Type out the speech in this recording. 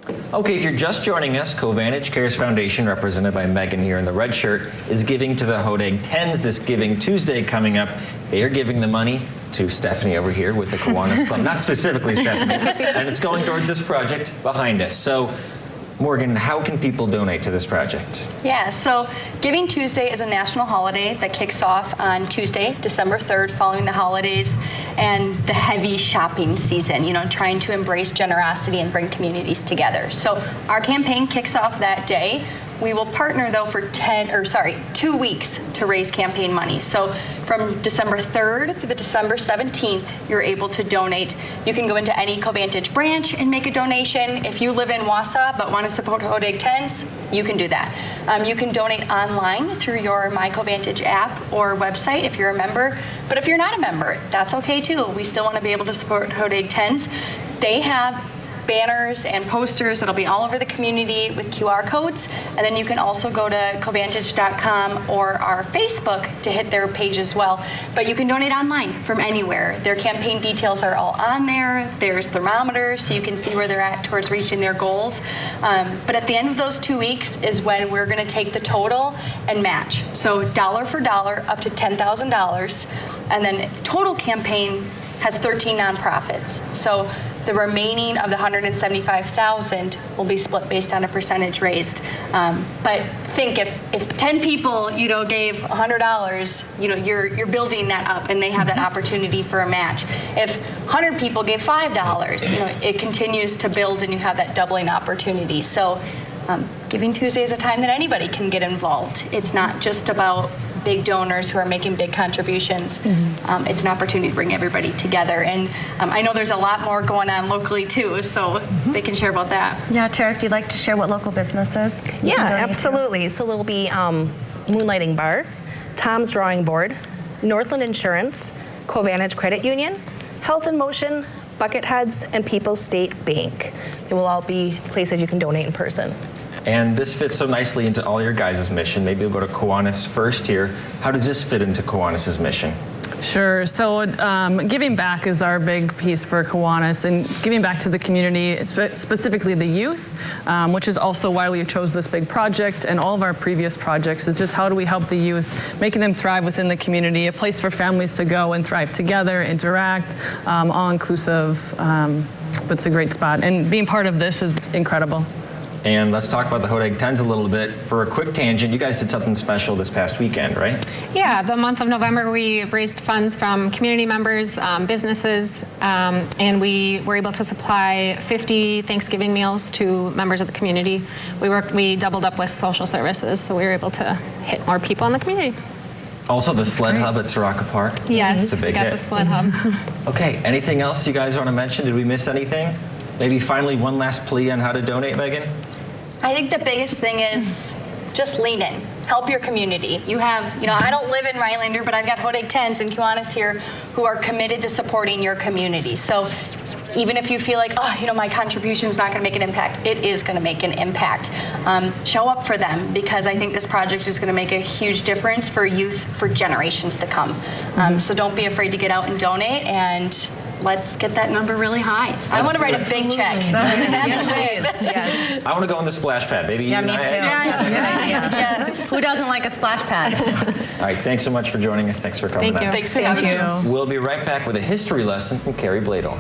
Okay, if you're just joining us, Covantage Cares Foundation, represented by Megan here in the red shirt, is giving to the Hodag 10s this Giving Tuesday coming up. They are giving the money to Stephanie over here with the Kiwanis Club, not specifically Stephanie, and it's going towards this project behind us. So, Morgan, how can people donate to this project? Yeah, so Giving Tuesday is a national holiday that kicks off on Tuesday, December 3rd, following the holidays and the heavy shopping season, you know, trying to embrace generosity and bring communities together. So our campaign kicks off that day. We will partner, though, for 2 weeks to raise campaign money. So from December 3rd to the December 17th, you're able to donate. You can go into any Covantage branch and make a donation. If you live in Wausau but want to support Hodag 10s, you can do that. You can donate online through your My Covantage app or website if you're a member. But if you're not a member, that's okay too. We still want to be able to support Hodag 10s. They have banners and posters that'll be all over the community with QR codes, and then you can also go to covantage.com or our Facebook to hit their page as well. But you can donate online from anywhere. Their campaign details are all on there. There's thermometers so you can see where they're at towards reaching their goals. But at the end of those 2 weeks is when we're going to take the total and match. So dollar for dollar up to $10,000, and then total campaign has 13 nonprofits. So the remaining of the $175,000 will be split based on a percentage raised. But think if 10 people, you know, gave $100, you know, you're building that up, and they have that opportunity for a match. If 100 people gave $5, you know, it continues to build, and you have that doubling opportunity. So Giving Tuesday is a time that anybody can get involved. It's not just about big donors who are making big contributions. It's an opportunity to bring everybody together. And I know there's a lot more going on locally too, so they can share about that. Yeah, Tara, if you'd like to share what local businesses you Yeah, can donate absolutely. to. So there'll be Moonlighting Bar, Tom's Drawing Board, Northland Insurance, Covantage Credit Union, Health in Motion, Bucketheads, and People's State Bank. They will all be places you can donate in person. And this fits so nicely into all your guys' mission. Maybe we'll go to Kiwanis first here. How does this fit into Kiwanis' mission? Sure. So giving back is our big piece for Kiwanis, and giving back to the community, specifically the youth, which is also why we chose this big project and all of our previous projects, is just how do we help the youth, making them thrive within the community, a place for families to go and thrive together, interact, all inclusive. But it's a great spot, and being part of this is incredible. And let's talk about the Hodag 10s a little bit. For a quick tangent, you guys did something special this past weekend, right? Yeah, the month of November, we raised funds from community members, businesses, and we were able to supply 50 Thanksgiving meals to members of the community. We doubled up with social services, so we were able to hit more people in the community. Also, the sled hub at Hodag Park. Yes, it's a big we got hit. the sled hub. Okay, anything else you guys want to mention? Did we miss anything? Maybe finally one last plea on how to donate, Megan? I think the biggest thing is just lean in. Help your community. You have, you know, I don't live in Rylander, but I've got Hodag 10s and Kiwanis here who are committed to supporting your community. So even if you feel like, oh, you know, my contribution is not going to make an impact, it is going to make an impact. Show up for them, because I think this project is going to make a huge difference for youth for generations to come. So don't be afraid to get out and donate, and let's get that number really high. I want to write a big check. That's big. I want to go on the splash pad. Maybe Yeah, me too. Yes. Who doesn't like a splash pad? All right, thanks so much for joining us. Thanks for coming Thank you. out. Thanks for having us. We'll be right back with a history lesson from Carrie Bladel.